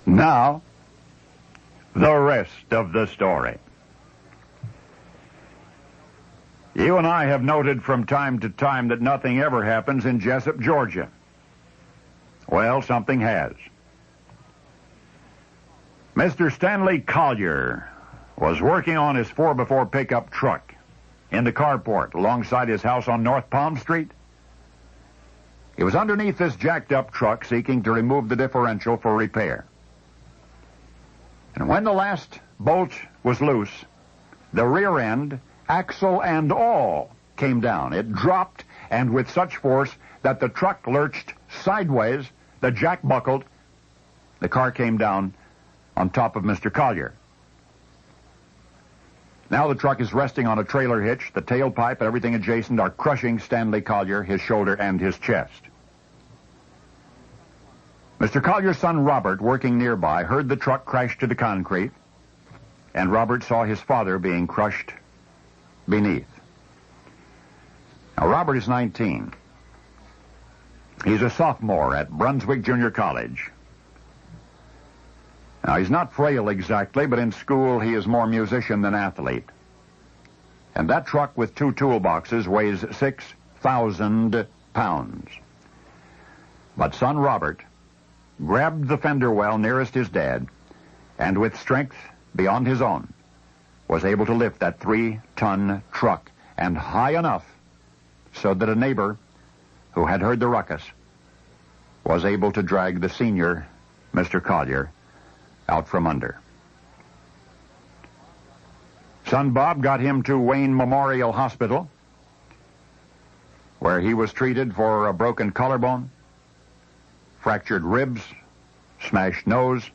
Now, the rest of the story. You and I have noted from time to time that nothing ever happens in Jessup, Georgia. Well, something has. Mr. Stanley Collier was working on his 4x4 pickup truck in the carport alongside his house on North Palm Street. He was underneath this jacked-up truck seeking to remove the differential for repair. And when the last bolt was loose, the rear end, axle and all, came down. It dropped, and with such force that the truck lurched sideways, the jack buckled, the car came down on top of Mr. Collier. Now the truck is resting on a trailer hitch. The tailpipe and everything adjacent are crushing Stanley Collier, his shoulder, and his chest. Mr. Collier's son, Robert, working nearby, heard the truck crash to the concrete, and Robert saw his father being crushed beneath. Now, Robert is 19. He's a sophomore at Brunswick Junior College. Now, he's not frail exactly, but in school he is more musician than athlete. And that truck with 2 toolboxes weighs 6,000 pounds. But son Robert grabbed the fender well nearest his dad, and with strength beyond his own, was able to lift that 3-ton truck, and high enough so that a neighbor who had heard the ruckus was able to drag the senior, Mr. Collier, out from under. Son Bob got him to Wayne Memorial Hospital, where he was treated for a broken collarbone, fractured ribs, smashed nose,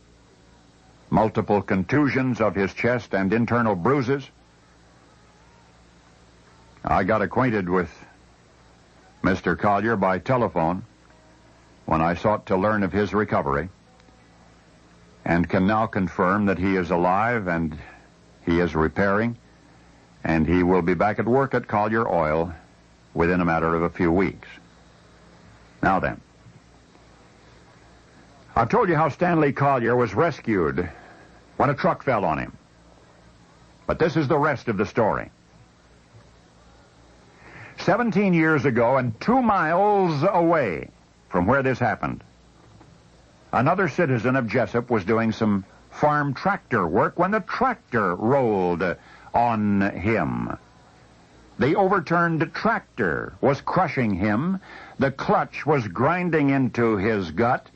multiple contusions of his chest and internal bruises. I got acquainted with Mr. Collier by telephone when I sought to learn of his recovery, and can now confirm that he is alive and he is repairing, and he will be back at work at Collier Oil within a matter of a few weeks. Now then, I've told you how Stanley Collier was rescued when a truck fell on him. But this is the rest of the story. 17 years ago, and 2 miles away from where this happened, another citizen of Jessup was doing some farm tractor work when the tractor rolled on him. The overturned tractor was crushing him. The clutch was grinding into his gut.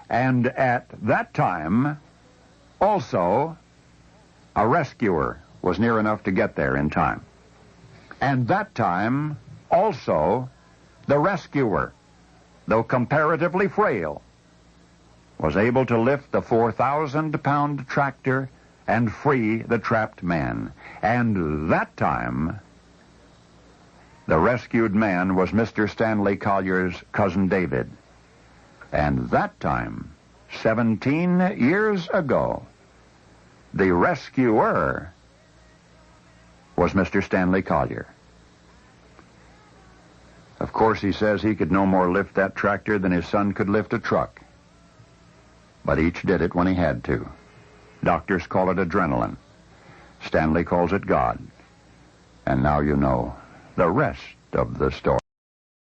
And at that time, also, a rescuer was near enough to get there in time. And that time, also, the rescuer, though comparatively frail, was able to lift the 4,000-pound tractor and free the trapped man. And that time, the rescued man was Mr. Stanley Collier's cousin David. And that time, 17 years ago, the rescuer was Mr. Stanley Collier. Of course, he says he could no more lift that tractor than his son could lift a truck. But each did it when he had to. Doctors call it adrenaline. Stanley calls it God. And now you know the rest of the story.